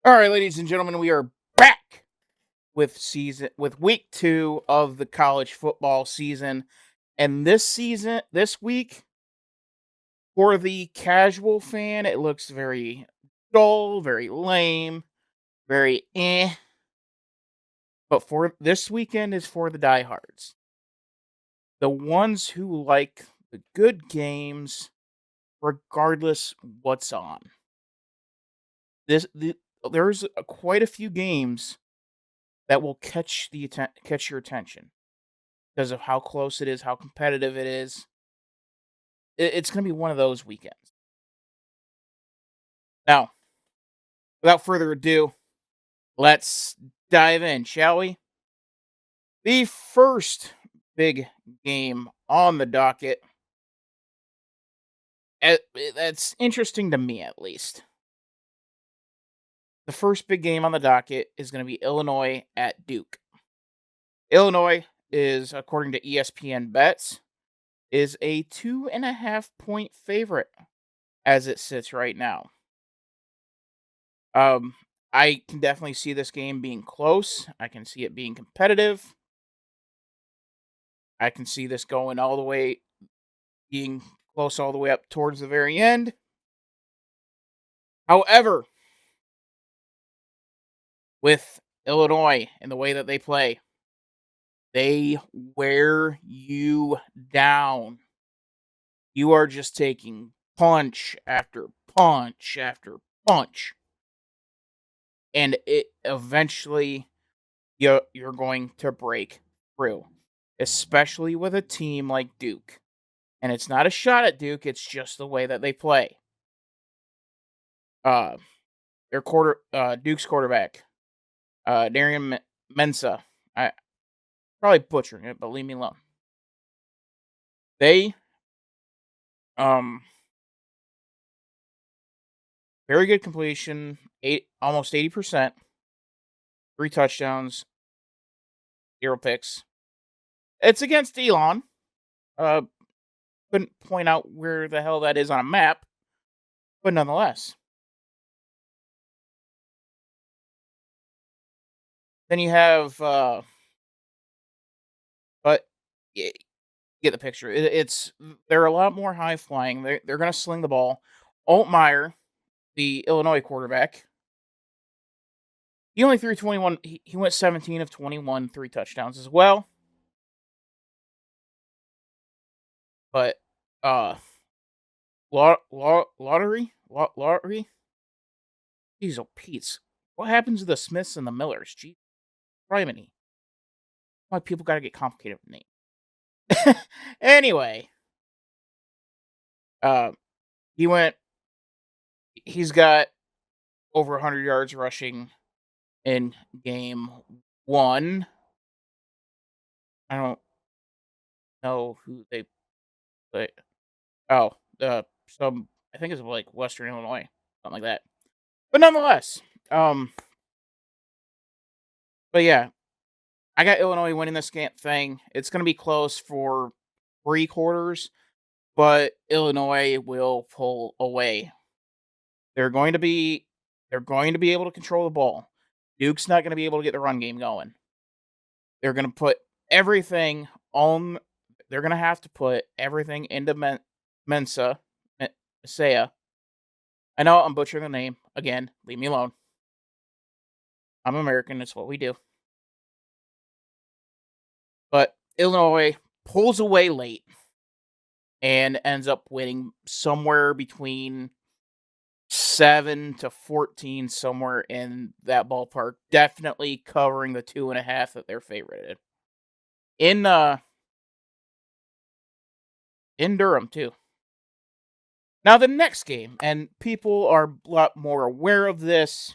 All right, ladies and gentlemen, we are back with week 2 of the college football season. And this week, for the casual fan, it looks very dull, very lame, very eh. But for this weekend is for the diehards. The ones who like the good games regardless what's on. This the, there's quite a few games that will catch your attention because of how close it is, how competitive it is. It's going to be one of those weekends. Now, without further ado, let's dive in, shall we? The first big game on the docket, that's interesting to me at least. The first big game on the docket is going to be Illinois at Duke. Illinois is, according to ESPN Bets, is a 2.5 point favorite as it sits right now. Um, I can definitely see this game being close. I can see it being competitive. I can see this going all the way, being close all the way up towards the very end. However, with Illinois and the way that they wear you down. You are just taking punch after punch after punch. And it eventually you're going to break through, especially with a team like Duke. And it's not a shot at Duke, it's just the way that they play. Uh Duke's quarterback, Darian Mensa. I probably butchering it, but leave me alone. They um very good completion, almost 80%, 3 touchdowns, 0 picks. It's against Elon. Uh couldn't point out where the hell that is on a map, but nonetheless. Then you have but y get the picture. It's they're a lot more high flying. They're gonna sling the ball. Altmaier, the Illinois quarterback, he only threw 21. He went 17 of 21, 3 touchdowns as well. But uh, lottery. Jeez, oh Pete's. What happens to the Smiths and the Millers? Gee, criminy. Why people gotta get complicated with names? Anyway, uh, he went. He's got over 100 yards rushing in game one. I don't know who they play. Oh, some I think it's like Western Illinois, something like that. But nonetheless, um, but yeah, I got Illinois winning this thing. It's going to be close for 3 quarters, but Illinois will pull away. They're going to be they're going to be able to control the ball. Duke's not going to be able to get the run game going. They're going to put everything on. They're going to have to put everything into Mensa, Messiah. I know I'm butchering the name again. Leave me alone. I'm American. It's what we do. But Illinois pulls away late and ends up winning somewhere between 7 to 14, somewhere in that ballpark. Definitely covering the 2.5 that they're favorited in. In Durham too. Now the next game, and people are a lot more aware of this,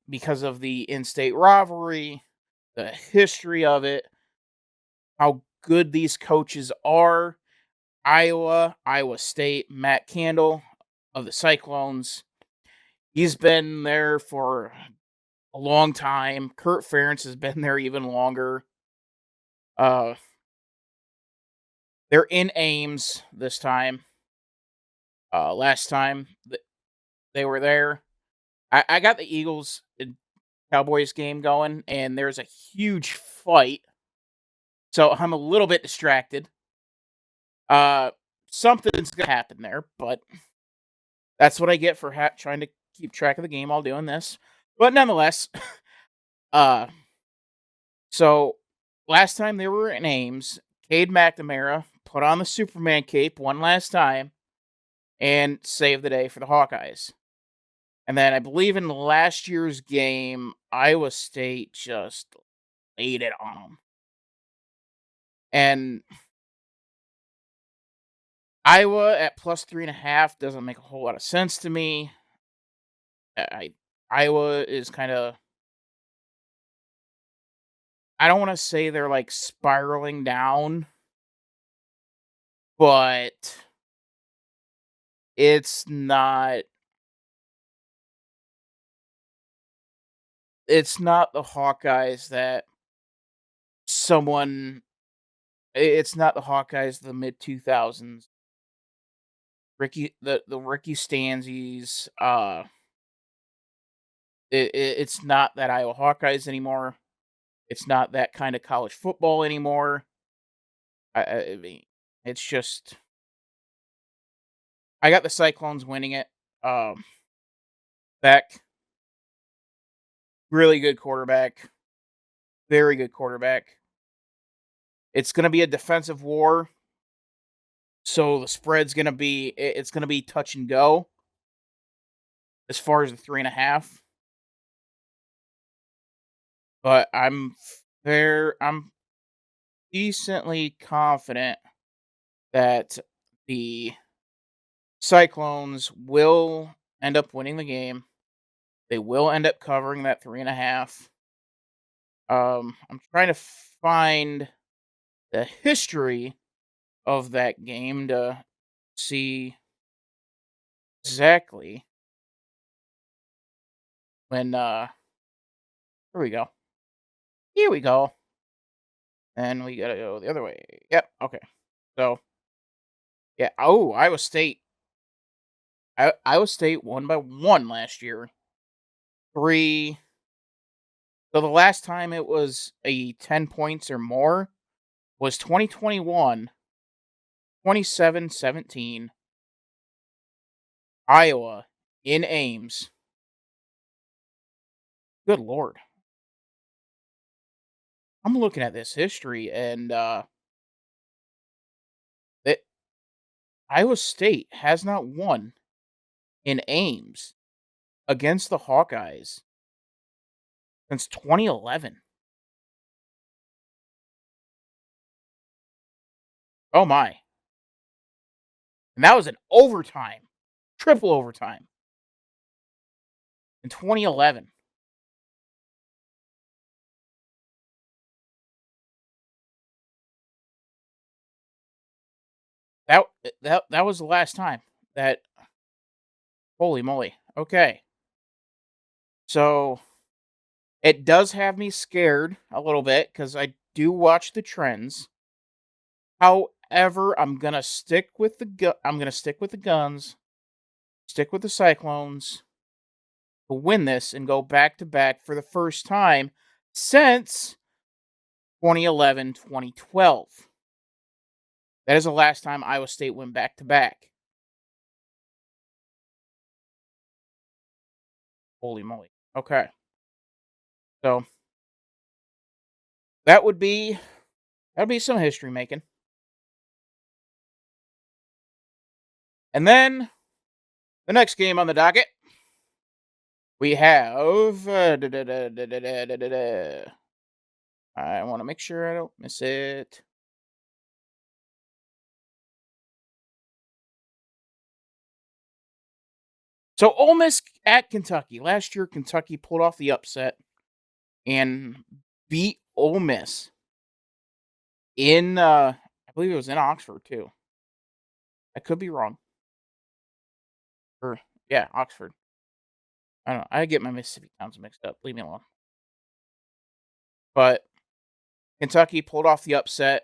because of the in-state rivalry, the history of it, how good these coaches are. Iowa State, Matt Campbell of the Cyclones. He's been there for a long time. Kurt Ferentz has been there even longer. Uh, they're in Ames this time. Last time they were there, I got the Eagles and Cowboys game going, and there's a huge fight, so I'm a little bit distracted. Uh, Something's gonna happen there, but that's what I get for trying to keep track of the game while doing this. But nonetheless, uh, so last time they were in Ames, Cade McNamara put on the Superman cape one last time and saved the day for the Hawkeyes. And then I believe in last year's game, Iowa State just laid it on them. And Iowa at plus 3.5 doesn't make a whole lot of sense to me. I Iowa is kind of, I don't want to say they're like spiraling down, but it's not the Hawkeyes that someone it's not the Hawkeyes of the mid 2000s. The Ricky Stanzies, it's not that Iowa Hawkeyes anymore. It's not that kind of college football anymore. I mean, it's just I got the Cyclones winning it. Um, Beck, really good quarterback, very good quarterback. It's going to be a defensive war, so the spread's going to be it's going to be touch and go as far as the 3.5. But I'm decently confident that the Cyclones will end up winning the game. They will end up covering that 3.5. I'm trying to find the history of that game to see exactly when here we go. Here we go. And we gotta go the other way. Yep, okay. So yeah, oh, Iowa State won by 1 last year. 3 So the last time it was a 10 points or more was 2021, 27-17, Iowa in Ames. Good lord. I'm looking at this history and it, Iowa State has not won in Ames against the Hawkeyes since 2011. Oh my. And that was an overtime, triple overtime in 2011. That was the last time that holy moly. Okay. So it does have me scared a little bit because I do watch the trends. However, I'm gonna stick with the guns, stick with the Cyclones to win this and go back to back for the first time since 2011, 2012. That is the last time Iowa State went back to back. Holy moly. Okay. So that would be that'd be some history making. And then the next game on the docket, we have I want to make sure I don't miss it. So Ole Miss at Kentucky. Last year, Kentucky pulled off the upset and beat Ole Miss in I believe it was in Oxford too. I could be wrong. Or yeah, Oxford. I don't know. I get my Mississippi towns mixed up. Leave me alone. But Kentucky pulled off the upset.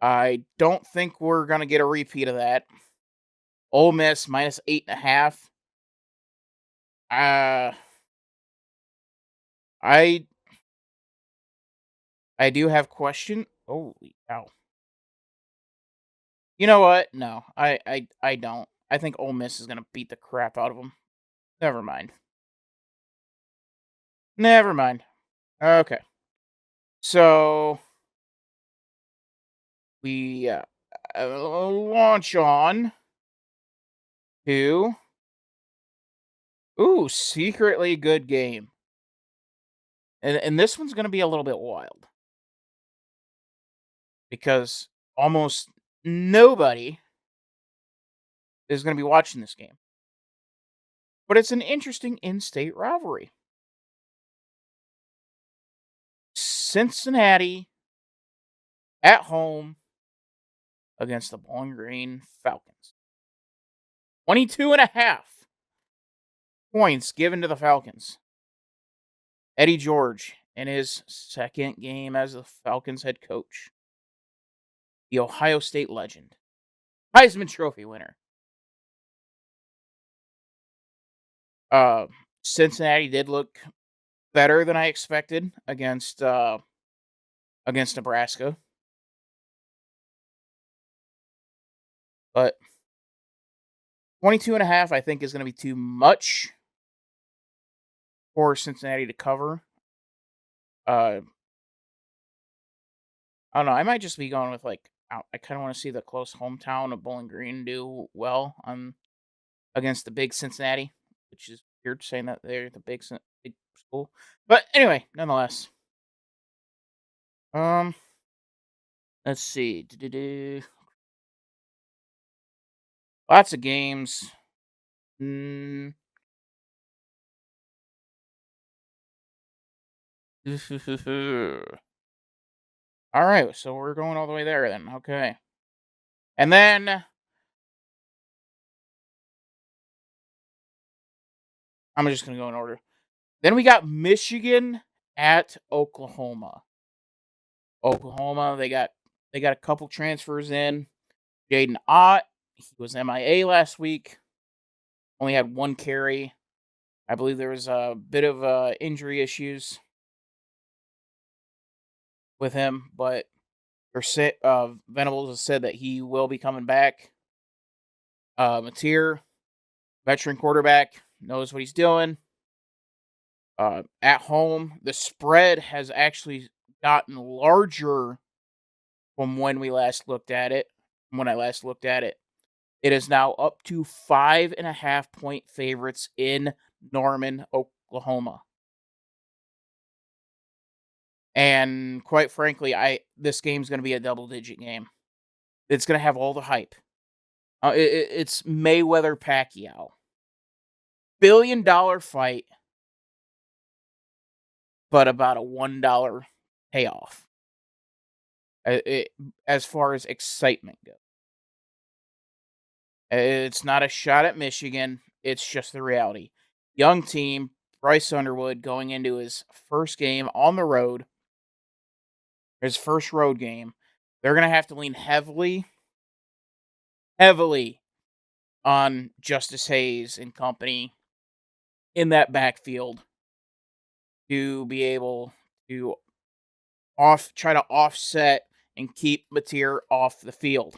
I don't think we're gonna get a repeat of that. Ole Miss minus 8.5. Uh, I I do have question. Holy cow! You know what? No, I don't. I think Ole Miss is gonna beat the crap out of them. Never mind. Never mind. Okay, so we launch on to secretly good game, and this one's gonna be a little bit wild because almost nobody is gonna be watching this game. But it's an interesting in-state rivalry. Cincinnati at home against the Bowling Green Falcons. 22 and a half points given to the Falcons. Eddie George in his second game as the Falcons head coach. The Ohio State legend. Heisman Trophy winner. Uh, Cincinnati did look better than I expected against Nebraska. But 22 and a half, I think, is going to be too much for Cincinnati to cover. Uh, I don't know. I might just be going with like I kind of want to see the close hometown of Bowling Green do well on against the big Cincinnati, which is weird saying that they're the big school. But anyway, nonetheless, um, let's see. Lots of games. Mm. All right, so we're going all the way there then. Okay, and then I'm just gonna go in order. Then we got Michigan at Oklahoma. Oklahoma, they got a couple transfers in. Jaden Ott, he was MIA last week. Only had one carry. I believe there was a bit of injury issues with him, but Venables has said that he will be coming back. Mateer, veteran quarterback, knows what he's doing. At home, the spread has actually gotten larger from when we last looked at it. When I last looked at it, it is now up to 5.5 point favorites in Norman, Oklahoma. And quite frankly, this game's going to be a double-digit game. It's going to have all the hype. It's Mayweather Pacquiao, $1 billion fight, but about a $1 payoff. As far as excitement goes, it's not a shot at Michigan. It's just the reality. Young team, Bryce Underwood going into his first game on the road, his first road game. They're going to have to lean heavily on Justice Hayes and company in that backfield to be able to try to offset and keep Mateer off the field.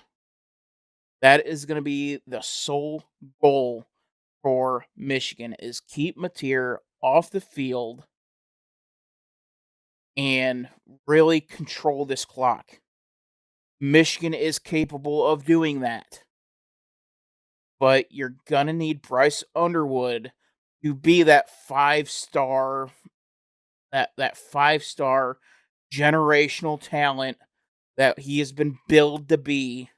That is going to be the sole goal for Michigan is keep Mateer off the field and really control this clock. Michigan is capable of doing that. But you're going to need Bryce Underwood to be that 5-star that 5-star generational talent that he has been billed to be.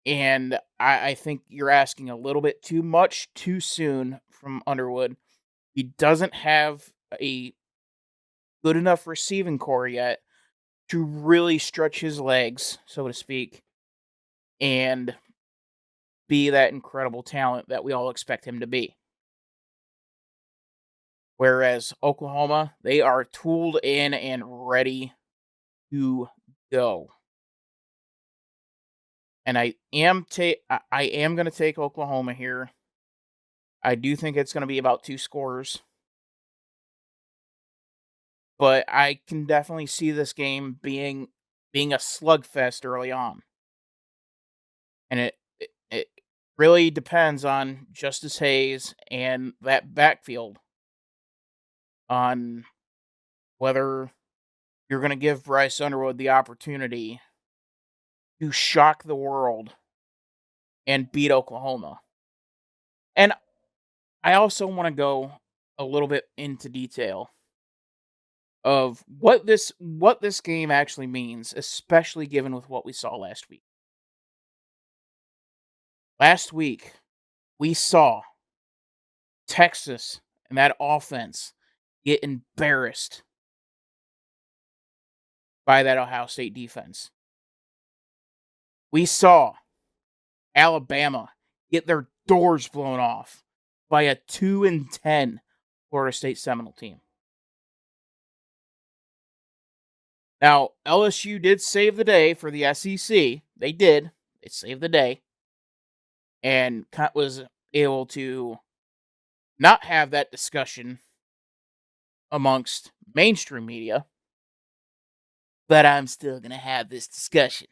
And I think you're asking a little bit too much too soon from Underwood. He doesn't have a good enough receiving core yet to really stretch his legs, so to speak, and be that incredible talent that we all expect him to be. Whereas Oklahoma, they are tooled in and ready to go. And I am going to take Oklahoma here. I do think it's going to be about two scores, but I can definitely see this game being a slugfest early on. And it really depends on Justice Hayes and that backfield on whether you're going to give Bryce Underwood the opportunity to shock the world and beat Oklahoma. And I also want to go a little bit into detail of what this game actually means, especially given with what we saw last week. Last week, we saw Texas and that offense get embarrassed by that Ohio State defense. We saw Alabama get their doors blown off by a 2-10 Florida State Seminole team. Now, LSU did save the day for the SEC. They did. They saved the day and was able to not have that discussion amongst mainstream media. But I'm still going to have this discussion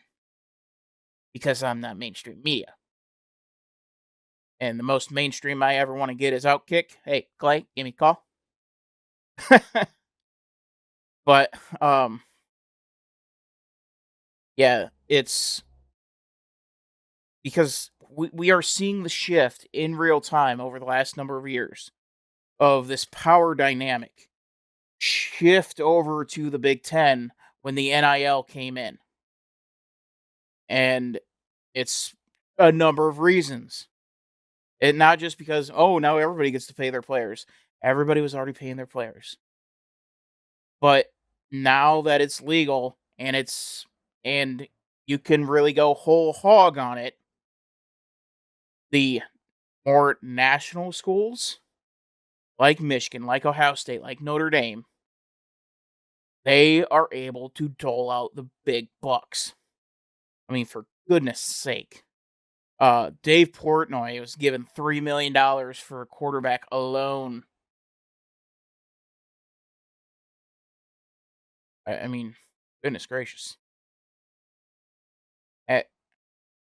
because I'm not mainstream media. And the most mainstream I ever want to get is Outkick. Hey, Clay, give me a call. But yeah, it's because we are seeing the shift in real time over the last number of years of this power dynamic shift over to the Big Ten when the NIL came in. And it's a number of reasons. And not just because, oh, now everybody gets to pay their players. Everybody was already paying their players. But now that it's legal and you can really go whole hog on it, the more national schools like Michigan, like Ohio State, like Notre Dame, they are able to dole out the big bucks. I mean, for goodness sake. Dave Portnoy was given $3 million for a quarterback alone. I mean, goodness gracious.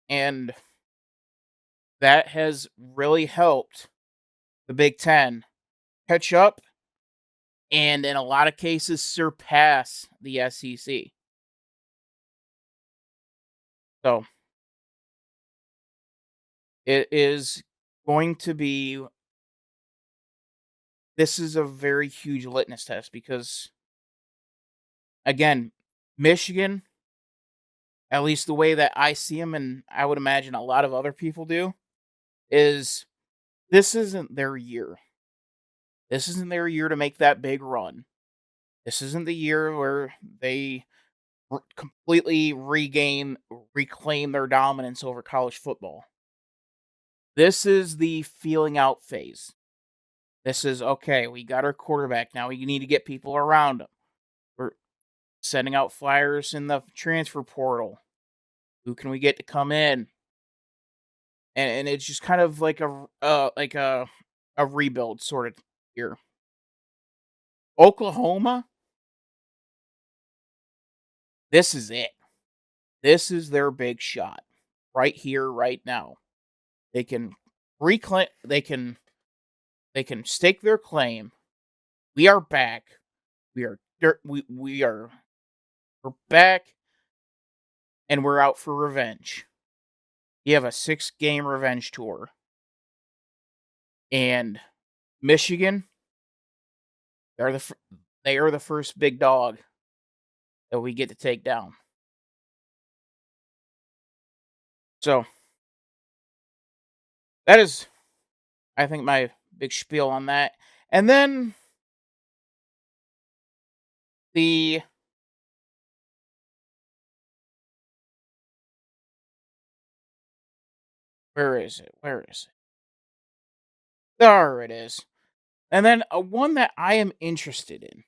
And that has really helped the Big Ten catch up and in a lot of cases surpass the SEC. So it is going to be this is a very huge litmus test because again, Michigan, at least the way that I see them, and I would imagine a lot of other people do, is this isn't their year. This isn't their year to make that big run. This isn't the year where they completely reclaim their dominance over college football. This is the feeling out phase. This is okay. We got our quarterback now. We need to get people around him. We're sending out flyers in the transfer portal. Who can we get to come in? And it's just kind of like a rebuild sort of year. Oklahoma, this is it. This is their big shot right here, right now. They can reclaim. They can stake their claim. We are back. We are we're back, and we're out for revenge. You have a 6-game revenge tour, and Michigan. They are the first big dog that we get to take down. So that is, I think, my big spiel on that. And then the where is it? Where is it? There it is. And then one that I am interested in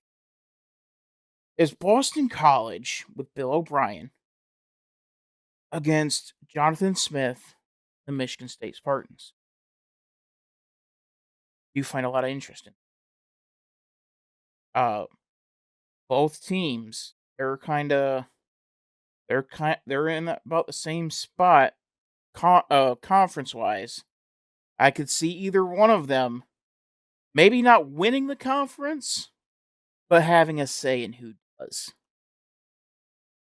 is Boston College with Bill O'Brien against Jonathan Smith, the Michigan State Spartans. do find a lot of interest in. Uh, both teams, they're in about the same spot conference wise. I could see either one of them maybe not winning the conference, but having a say in who does.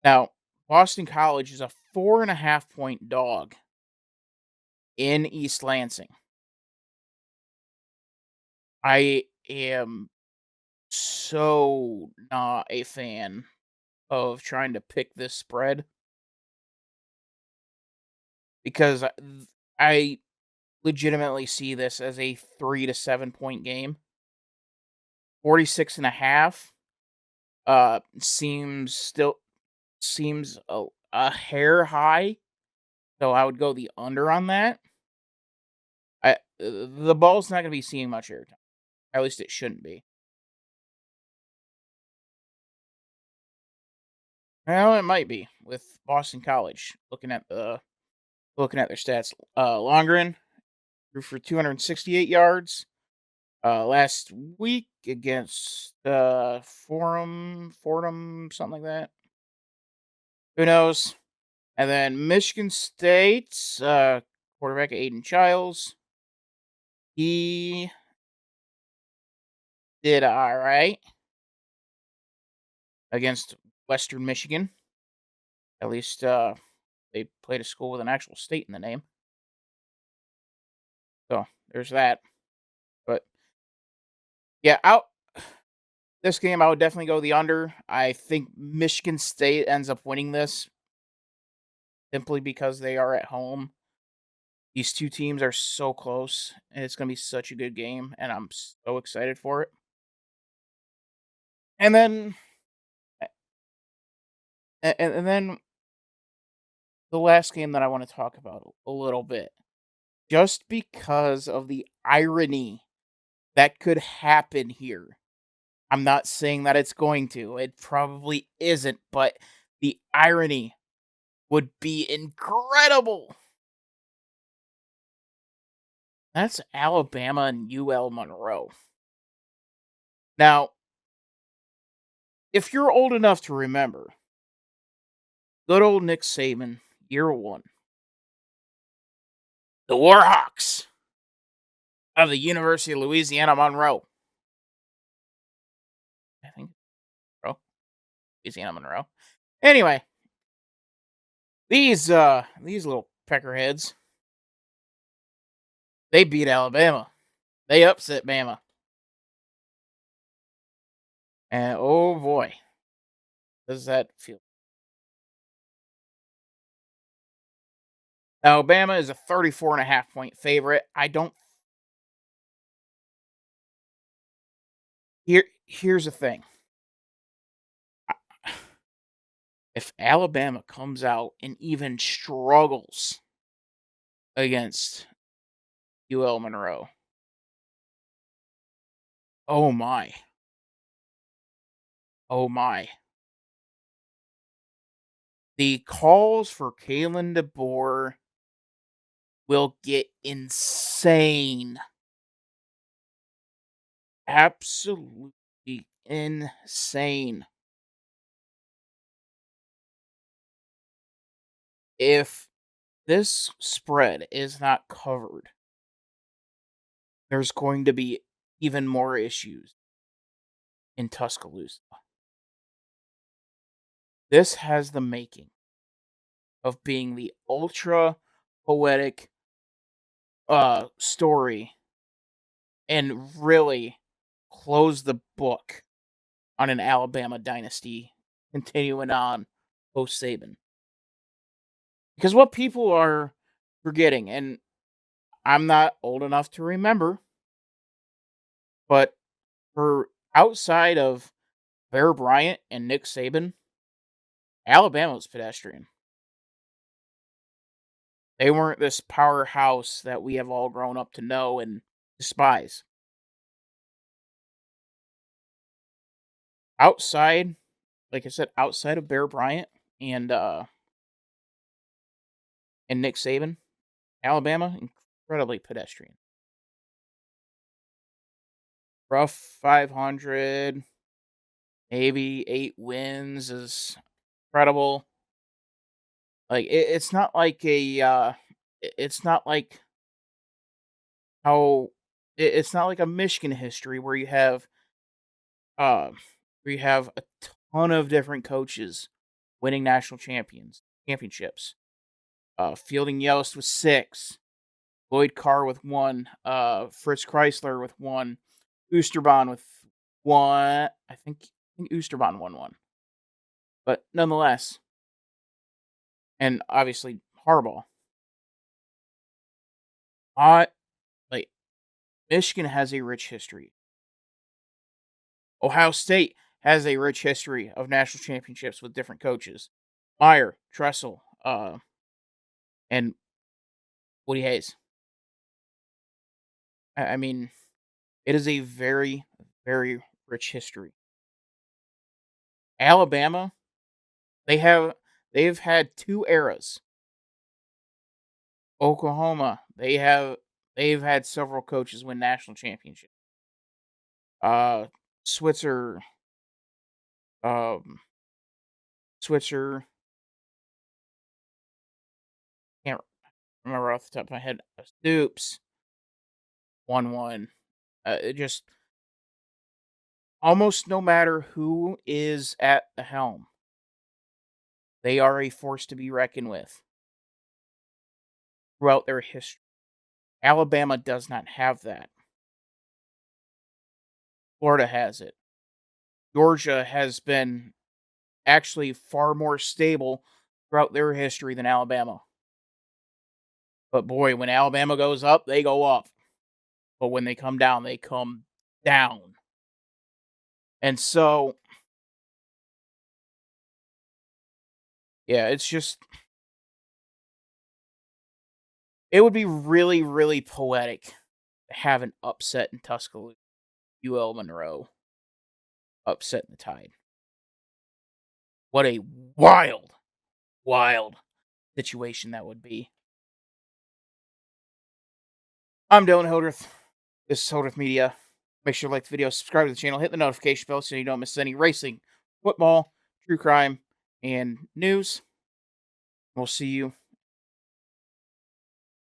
Now, Boston College is a 4.5 point dog in East Lansing. I am so not a fan of trying to pick this spread because I legitimately see this as a 3 to 7 point game. 46 and a half seems a hair high, so I would go the under on that. The ball's not going to be seeing much airtime. At least it shouldn't be. Well, it might be with Boston College. Looking at their stats, Longren threw for 268 yards last week against Fordham, something like that. Who knows? And then Michigan State's quarterback Aiden Childs, he did all right against Western Michigan. At least they played a school with an actual state in the name. So there's that. But yeah, out this game I would definitely go the under. I think Michigan State ends up winning this simply because they are at home. These two teams are so close, and it's going to be such a good game, and I'm so excited for it. And then, and then the last game that I want to talk about a little bit, just because of the irony that could happen here. I'm not saying that it's going to. It probably isn't, but the irony would be incredible. That's Alabama and UL Monroe. Now, if you're old enough to remember, good old Nick Saban, year one, the Warhawks of the University of Louisiana Monroe. I think Monroe, Louisiana Monroe. Anyway, these little peckerheads, they beat Alabama. They upset Bama. And oh boy, does that feel. Alabama is a 34.5 point favorite. I don't here's the thing. If Alabama comes out and even struggles against UL Monroe, oh my. Oh my. The calls for Kalen DeBoer will get insane. Absolutely insane. If this spread is not covered, there's going to be even more issues in Tuscaloosa. This has the making of being the ultra poetic story and really close the book on an Alabama dynasty continuing on post Saban. Because what people are forgetting, and I'm not old enough to remember, but for outside of Bear Bryant and Nick Saban, Alabama was pedestrian. They weren't this powerhouse that we have all grown up to know and despise. Outside, like I said, outside of Bear Bryant and Nick Saban, Alabama incredibly pedestrian. rough 500, maybe 8 wins is incredible. Like, it's not like it's not like how it's not like a Michigan history uh, where you have a ton of different coaches winning national championships. Fielding Yost with 6, Lloyd Carr with 1, Fritz Chrysler with 1, Oosterbaan with 1. I think Oosterbaan won 1, but nonetheless, and obviously Harbaugh. I like Michigan has a rich history. Ohio State has a rich history of national championships with different coaches. Meyer, Tressel, and Woody Hayes. I mean, it is a very, very rich history. Alabama, they have they've had 2 eras. Oklahoma, they've had several coaches win national championships. Uh, Switzer, um, Switzer, can't remember off the top of my head. Stoops won 1. It just almost no matter who is at the helm, they are a force to be reckoned with throughout their history. Alabama does not have that. Florida has it. Georgia has been actually far more stable throughout their history than Alabama. But boy, when Alabama goes up, they go up. But when they come down, they come down. And so, yeah, it's just it would be really, really poetic to have an upset in Tuscaloosa. UL Monroe upsetting the Tide. What a wild, wild situation that would be. I'm Dylan Hildreth. This is Hildreth Media. Make sure to like the video, subscribe to the channel, hit the notification bell so you don't miss any racing, football, true crime, and news. We'll see you